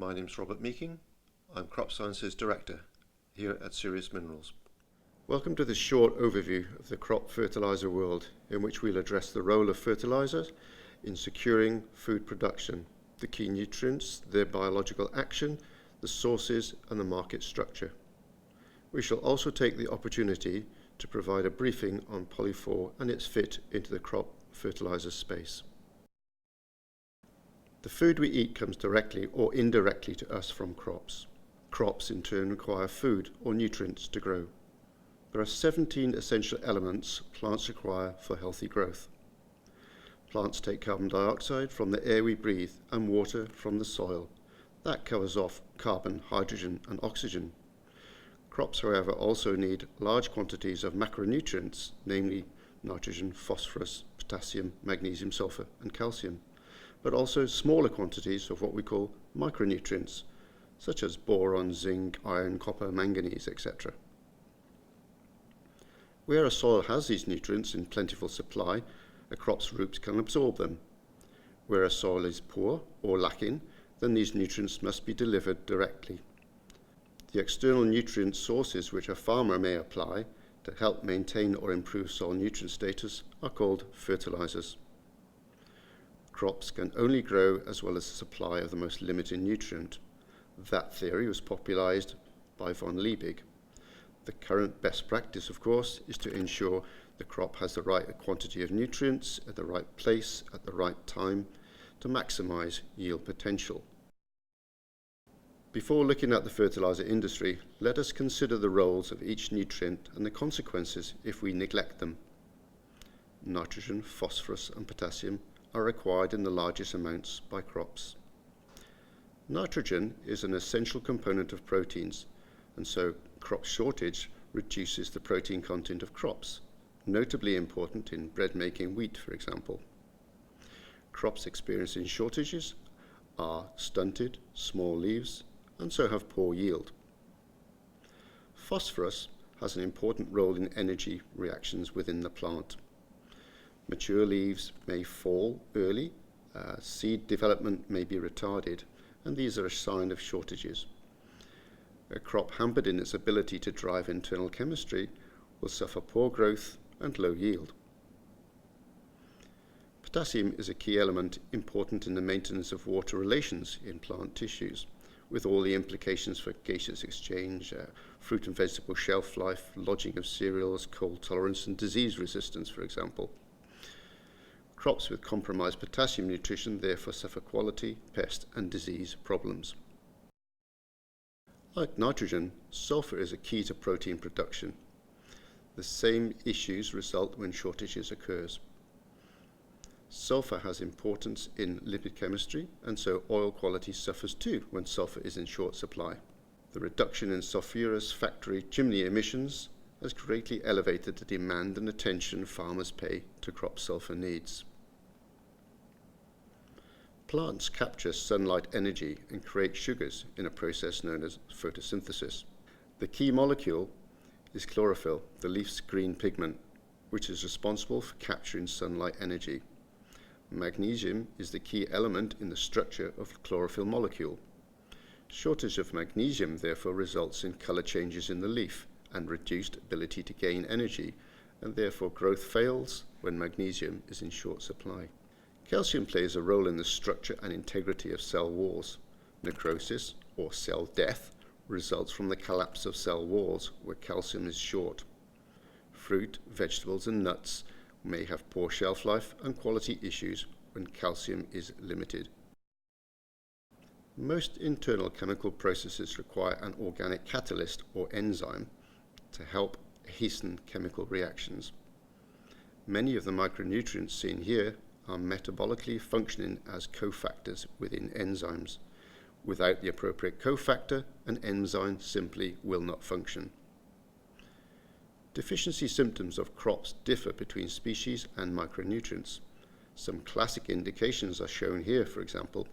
My name's Robert Meeking. I'm Crop Sciences Director here at Sirius Minerals. Welcome to this short overview of the crop fertilizer world, in which we'll address the role of fertilizers in securing food production, the key nutrients, their biological action, the sources and the market structure. We shall also take the opportunity to provide a briefing on Poly4 and its fit into the crop fertilizer space. The food we eat comes directly or indirectly to us from crops. Crops in turn require food or nutrients to grow. There are 17 essential elements plants require for healthy growth. Plants take carbon dioxide from the air we breathe and water from the soil. That covers off carbon, hydrogen and oxygen. Crops, however, also need large quantities of macronutrients, namely nitrogen, phosphorus, potassium, magnesium, sulfur and calcium, but also smaller quantities of what we call micronutrients, such as boron, zinc, iron, copper, manganese, etc. Where a soil has these nutrients in plentiful supply, a crop's roots can absorb them. Where a soil is poor or lacking, then these nutrients must be delivered directly. The external nutrient sources which a farmer may apply to help maintain or improve soil nutrient status are called fertilizers. Crops can only grow as well as the supply of the most limited nutrient. That theory was popularized by von Liebig. The current best practice, of course, is to ensure the crop has the right quantity of nutrients at the right place at the right time to maximize yield potential. Before looking at the fertilizer industry, let us consider the roles of each nutrient and the consequences if we neglect them. Nitrogen, phosphorus and potassium are required in the largest amounts by crops. Nitrogen is an essential component of proteins, and so crop shortage reduces the protein content of crops, notably important in bread-making wheat, for example. Crops experiencing shortages are stunted, small leaves, and so have poor yield. Phosphorus has an important role in energy reactions within the plant. Mature leaves may fall early, seed development may be retarded, and these are a sign of shortages. A crop hampered in its ability to drive internal chemistry will suffer poor growth and low yield. Potassium is a key element important in the maintenance of water relations in plant tissues, with all the implications for gaseous exchange, fruit and vegetable shelf life, lodging of cereals, cold tolerance and disease resistance, for example. Crops with compromised potassium nutrition therefore suffer quality, pest and disease problems. Like nitrogen, sulfur is a key to protein production. The same issues result when shortages occurs. Sulfur has importance in lipid chemistry, and so oil quality suffers too when sulfur is in short supply. The reduction in sulfurous factory chimney emissions has greatly elevated the demand and attention farmers pay to crop sulfur needs. Plants capture sunlight energy and create sugars in a process known as photosynthesis. The key molecule is chlorophyll, the leaf's green pigment, which is responsible for capturing sunlight energy. Magnesium is the key element in the structure of the chlorophyll molecule. Shortage of magnesium therefore results in color changes in the leaf and reduced ability to gain energy, and therefore growth fails when magnesium is in short supply. Calcium plays a role in the structure and integrity of cell walls. Necrosis, or cell death, results from the collapse of cell walls where calcium is short. Fruit, vegetables and nuts may have poor shelf life and quality issues when calcium is limited. Most internal chemical processes require an organic catalyst or enzyme to help hasten chemical reactions. Many of the micronutrients seen here are metabolically functioning as cofactors within enzymes. Without the appropriate cofactor, an enzyme simply will not function. Deficiency symptoms of crops differ between species and micronutrients. Some classic indications are shown here. For example,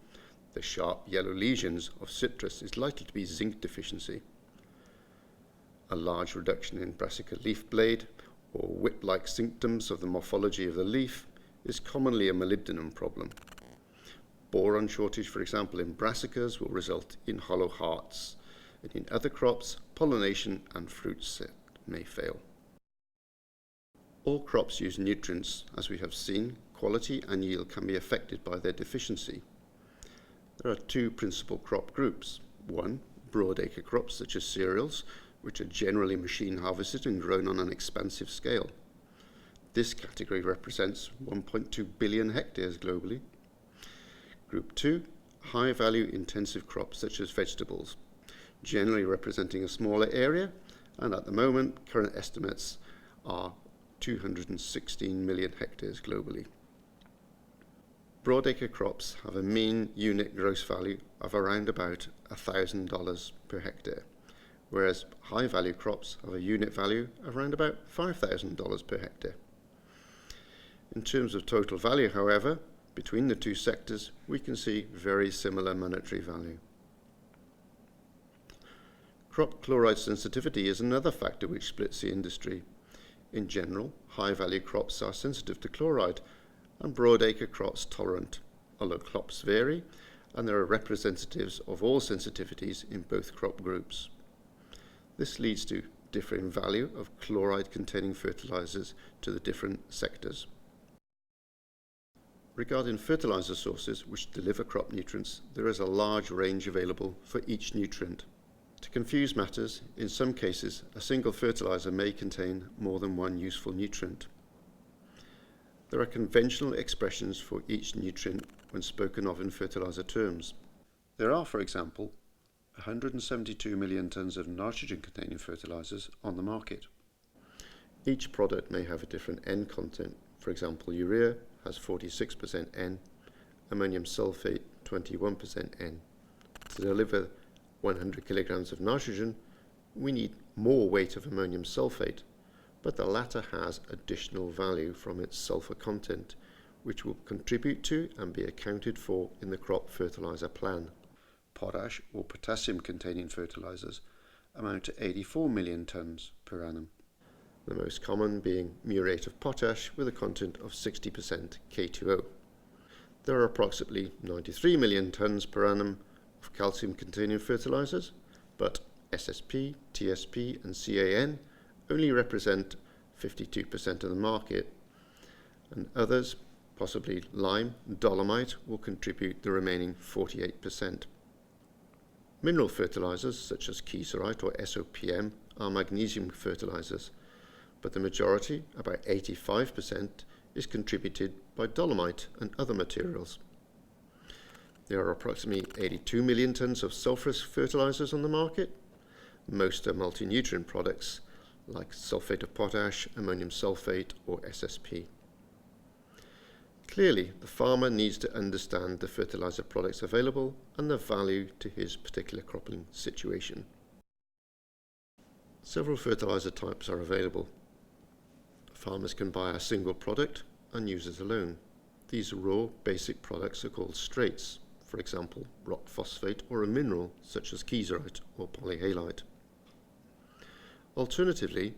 the sharp yellow lesions of citrus is likely to be zinc deficiency. A large reduction in brassica leaf blade or whip-like symptoms of the morphology of the leaf is commonly a molybdenum problem. Boron shortage, for example, in brassicas will result in hollow hearts, and in other crops, pollination and fruit set may fail. All crops use nutrients. As we have seen, quality and yield can be affected by their deficiency. There are two principal crop groups. One, broadacre crops such as cereals, which are generally machine harvested and grown on an expansive scale. This category represents 1.2 billion hectares globally. Group 2, high-value intensive crops such as vegetables, generally representing a smaller area, and at the moment, current estimates are 216 million hectares globally. Broadacre crops have a mean unit gross value of around about $1,000 per hectare, whereas high-value crops have a unit value of around about $5,000 per hectare. In terms of total value, however, between the two sectors, we can see very similar monetary value. Crop chloride sensitivity is another factor which splits the industry. In general, high-value crops are sensitive to chloride, and broadacre crops tolerant, although crops vary, and there are representatives of all sensitivities in both crop groups. This leads to differing value of chloride-containing fertilizers to the different sectors. Regarding fertilizer sources which deliver crop nutrients, there is a large range available for each nutrient. To confuse matters, in some cases, a single fertilizer may contain more than one useful nutrient. There are conventional expressions for each nutrient when spoken of in fertilizer terms. There are, for example, 172 million tons of nitrogen-containing fertilizers on the market. Each product may have a different N content. For example, urea has 46% N, ammonium sulfate 21% N. To deliver 100 kilograms of nitrogen, we need more weight of ammonium sulfate, but the latter has additional value from its sulfur content, which will contribute to and be accounted for in the crop fertilizer plan. Potash or potassium-containing fertilizers amount to 84 million tons per annum, the most common being muriate of potash with a content of 60% K2O. There are approximately 93 million tons per annum of calcium-containing fertilizers, but SSP, TSP and CAN only represent 52% of the market, and others, possibly lime and dolomite, will contribute the remaining 48%. Mineral fertilizers such as kieserite or SOPM are magnesium fertilizers, but the majority, about 85%, is contributed by dolomite and other materials. There are approximately 82 million tons of sulfurous fertilizers on the market. Most are multi-nutrient products like sulfate of potash, ammonium sulfate or SSP. Clearly, the farmer needs to understand the fertilizer products available and the value to his particular cropping situation. Several fertilizer types are available. Farmers can buy a single product and use it alone. These raw, basic products are called straights, for example, rock phosphate or a mineral such as kieserite or polyhalite. Alternatively,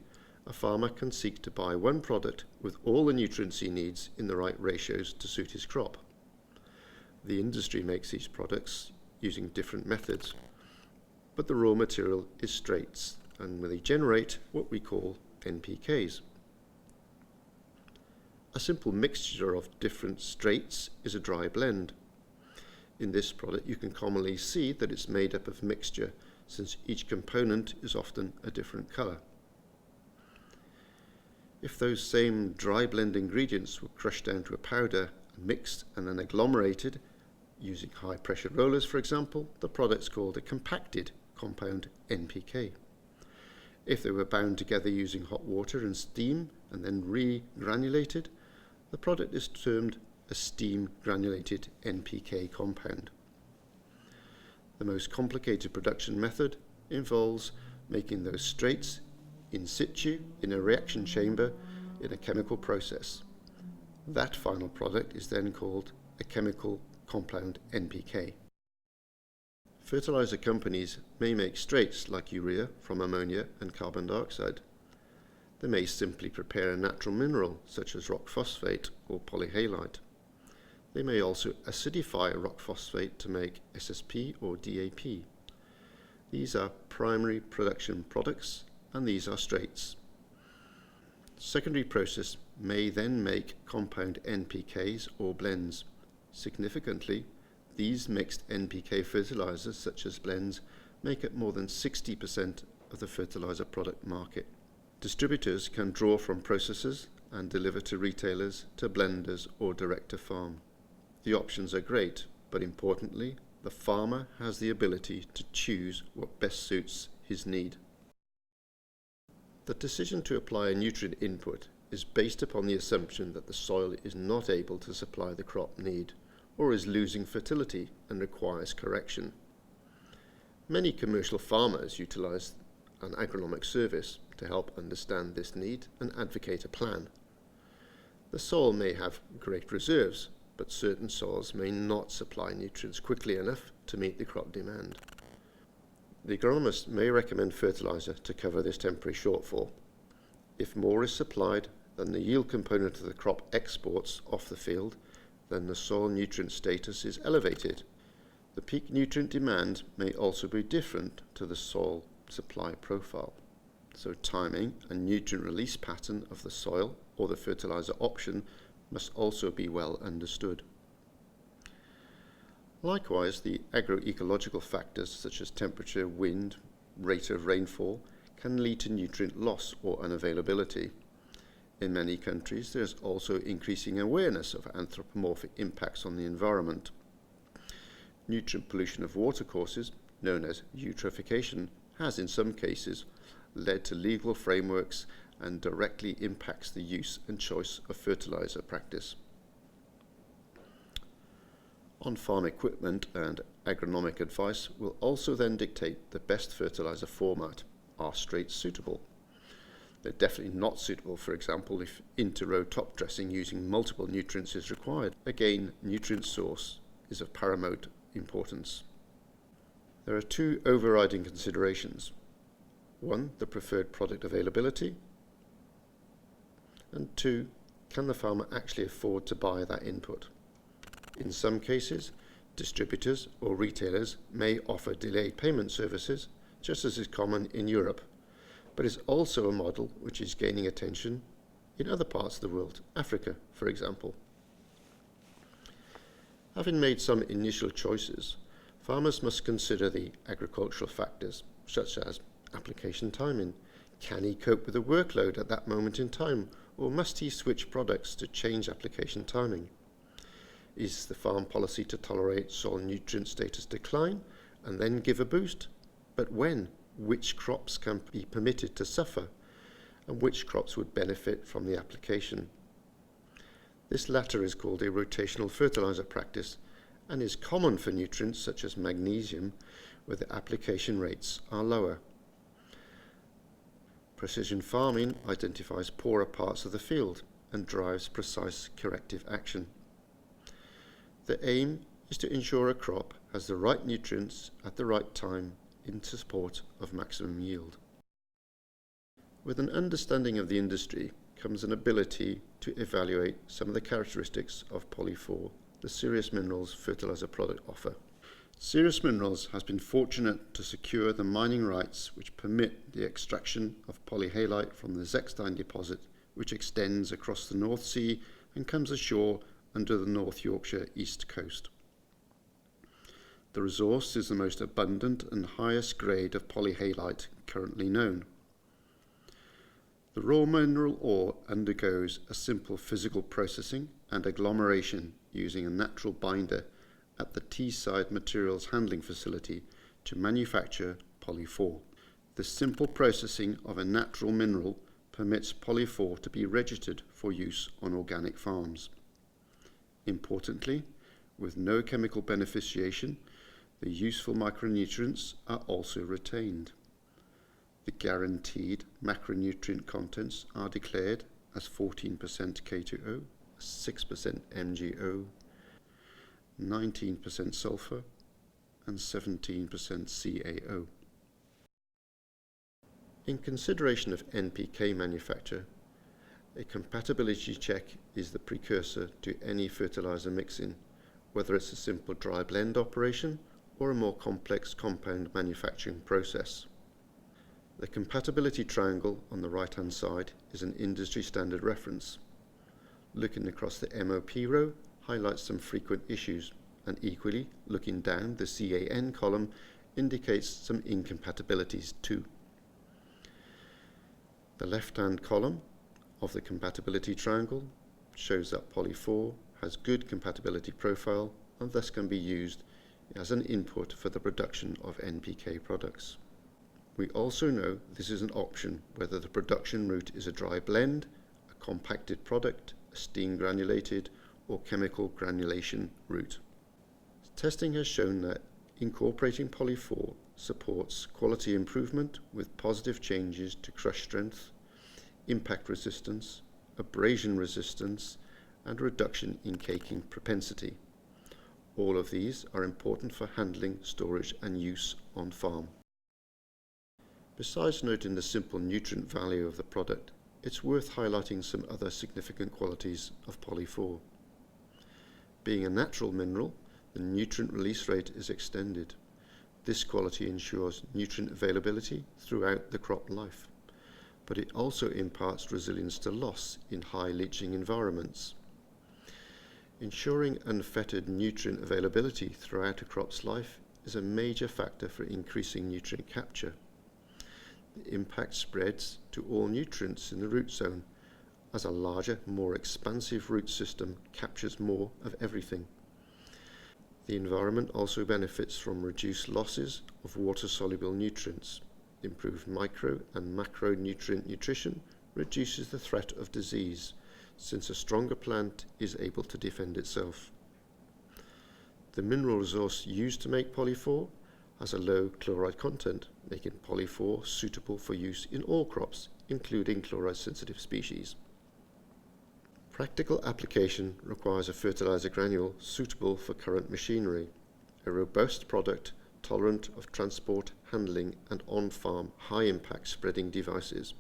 a farmer can seek to buy one product with all the nutrients he needs in the right ratios to suit his crop. The industry makes these products using different methods, but the raw material is straights, and they generate what we call NPKs. A simple mixture of different straights is a dry blend. In this product, you can commonly see that it's made up of mixture, since each component is often a different color. If those same dry blend ingredients were crushed down to a powder, mixed and then agglomerated, using high pressure rollers for example, the product's called a compacted compound NPK. If they were bound together using hot water and steam and then re-granulated, the product is termed a steam granulated NPK compound. The most complicated production method involves making those straights in situ in a reaction chamber in a chemical process. That final product is then called a chemical compound NPK. Fertilizer companies may make straights like urea from ammonia and carbon dioxide. They may simply prepare a natural mineral such as rock phosphate or polyhalite. They may also acidify rock phosphate to make SSP or DAP. These are primary production products, and these are straights. Secondary process may then make compound NPKs or blends. Significantly, these mixed NPK fertilizers, such as blends, make up more than 60% of the fertilizer product market. Distributors can draw from processors and deliver to retailers, to blenders, or direct to farm. The options are great, but importantly, the farmer has the ability to choose what best suits his need. The decision to apply a nutrient input is based upon the assumption that the soil is not able to supply the crop need, or is losing fertility and requires correction. Many commercial farmers utilize an agronomic service to help understand this need and advocate a plan. The soil may have great reserves, but certain soils may not supply nutrients quickly enough to meet the crop demand. The agronomist may recommend fertilizer to cover this temporary shortfall. If more is supplied than the yield component of the crop exports off the field, then the soil nutrient status is elevated. The peak nutrient demand may also be different to the soil supply profile. So timing and nutrient release pattern of the soil or the fertilizer option must also be well understood. Likewise, the agroecological factors such as temperature, wind, rate of rainfall can lead to nutrient loss or unavailability. In many countries, there is also increasing awareness of anthropomorphic impacts on the environment. Nutrient pollution of watercourses, known as eutrophication, has in some cases led to legal frameworks and directly impacts the use and choice of fertilizer practice. On-farm equipment and agronomic advice will also then dictate the best fertilizer format. Are straights suitable? They're definitely not suitable, for example, if inter-row top dressing using multiple nutrients is required. Again, nutrient source is of paramount importance. There are two overriding considerations. One, the preferred product availability, and two, can the farmer actually afford to buy that input? In some cases, distributors or retailers may offer delayed payment services, just as is common in Europe, but is also a model which is gaining attention in other parts of the world, Africa, for example. Having made some initial choices, farmers must consider the agricultural factors, such as application timing. Can he cope with the workload at that moment in time, or must he switch products to change application timing? Is the farm policy to tolerate soil nutrient status decline and then give a boost? But when? Which crops can be permitted to suffer, and which crops would benefit from the application? This latter is called a rotational fertilizer practice and is common for nutrients such as magnesium, where the application rates are lower. Precision farming identifies poorer parts of the field and drives precise corrective action. The aim is to ensure a crop has the right nutrients at the right time in support of maximum yield. With an understanding of the industry comes an ability to evaluate some of the characteristics of Poly4, the Serious Minerals fertilizer product offer. Serious Minerals has been fortunate to secure the mining rights which permit the extraction of polyhalite from the Zechstein deposit, which extends across the North Sea and comes ashore under the North Yorkshire east coast. The resource is the most abundant and highest grade of polyhalite currently known. The raw mineral ore undergoes a simple physical processing and agglomeration using a natural binder at the Teesside Materials Handling Facility to manufacture Poly4. The simple processing of a natural mineral permits Poly4 to be registered for use on organic farms. Importantly, with no chemical beneficiation, the useful micronutrients are also retained. The guaranteed macronutrient contents are declared as 14% K2O, 6% MgO, 19% sulfur, and 17% CaO. In consideration of NPK manufacture, A compatibility check is the precursor to any fertilizer mixing, whether it's a simple dry blend operation or a more complex compound manufacturing process. The compatibility triangle on the right-hand side is an industry standard reference. Looking across the MOP row highlights some frequent issues, and equally, looking down the CAN column indicates some incompatibilities too. The left-hand column of the compatibility triangle shows that Poly4 has good compatibility profile and thus can be used as an input for the production of NPK products. We also know this is an option whether the production route is a dry blend, a compacted product, a steam granulated or chemical granulation route. Testing has shown that incorporating Poly4 supports quality improvement with positive changes to crush strength, impact resistance, abrasion resistance, and reduction in caking propensity. All of these are important for handling, storage, and use on farm. Besides noting the simple nutrient value of the product, it's worth highlighting some other significant qualities of Poly4. Being a natural mineral, the nutrient release rate is extended. This quality ensures nutrient availability throughout the crop life, but it also imparts resilience to loss in high leaching environments. Ensuring unfettered nutrient availability throughout a crop's life is a major factor for increasing nutrient capture. The impact spreads to all nutrients in the root zone, as a larger, more expansive root system captures more of everything. The environment also benefits from reduced losses of water-soluble nutrients. Improved micro and macronutrient nutrition reduces the threat of disease, since a stronger plant is able to defend itself. The mineral resource used to make Poly4 has a low chloride content, making Poly4 suitable for use in all crops, including chloride-sensitive species. Practical application requires a fertilizer granule suitable for current machinery, a robust product tolerant of transport, handling, and on-farm high-impact spreading devices.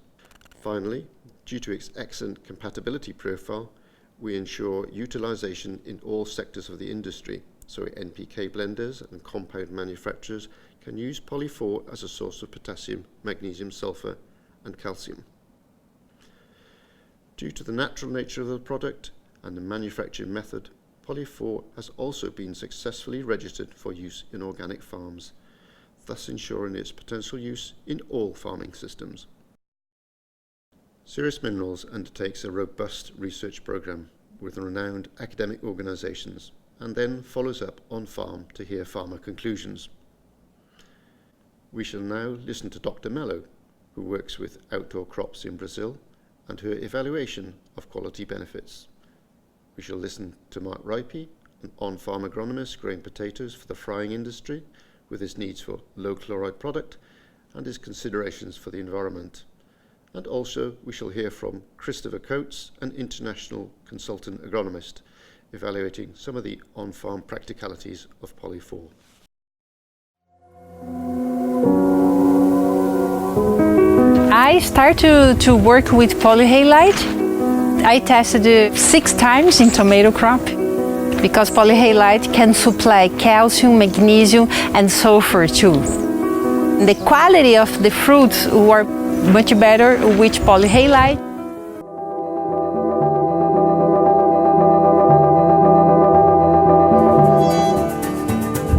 Finally, due to its excellent compatibility profile, we ensure utilization in all sectors of the industry, so NPK blenders and compound manufacturers can use Poly4 as a source of potassium, magnesium sulfur, and calcium. Due to the natural nature of the product and the manufacturing method, Poly4 has also been successfully registered for use in organic farms, thus ensuring its potential use in all farming systems. Sirius Minerals undertakes a robust research program with renowned academic organisations and then follows up on farm to hear farmer conclusions. We shall now listen to Dr. Mello, who works with outdoor crops in Brazil, and her evaluation of quality benefits. We shall listen to Mark Ripey, an on-farm agronomist growing potatoes for the frying industry, with his needs for low chloride product and his considerations for the environment. And also we shall hear from Christopher Coates, an international consultant agronomist, evaluating some of the on-farm practicalities of Poly4. I started to work with polyhalite. I tested it 6 times in tomato crop because polyhalite can supply calcium, magnesium, and sulfur too. The quality of the fruits were much better with polyhalite.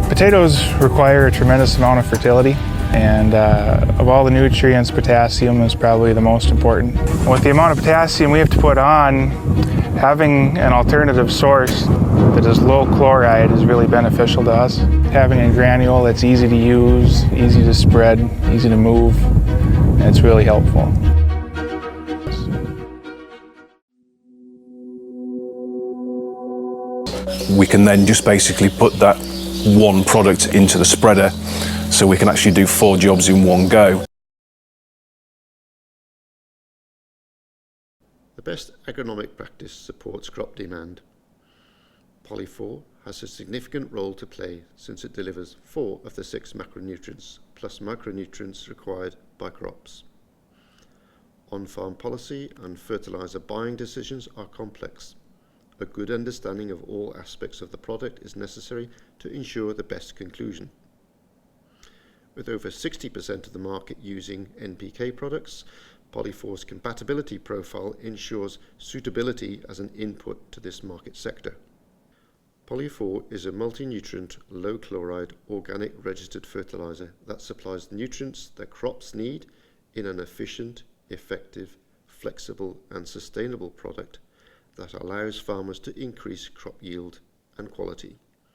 Potatoes require a tremendous amount of fertility, and of all the nutrients, potassium is probably the most important. With the amount of potassium we have to put on, having an alternative source that is low chloride is really beneficial to us. Having a granule that's easy to use, easy to spread, easy to move, and it's really helpful. We can then just basically put that one product into the spreader, so we can actually do 4 jobs in one go. The best agronomic practice supports crop demand. Poly4 has a significant role to play since it delivers 4 of the 6 macronutrients plus micronutrients required by crops. On-farm policy and fertilizer buying decisions are complex. A good understanding of all aspects of the product is necessary to ensure the best conclusion. With over 60% of the market using NPK products, Poly4's compatibility profile ensures suitability as an input to this market sector. Poly4 is a multi-nutrient, low-chloride, organic registered fertilizer that supplies the nutrients that crops need in an efficient, effective, flexible and sustainable product that allows farmers to increase crop yield and quality.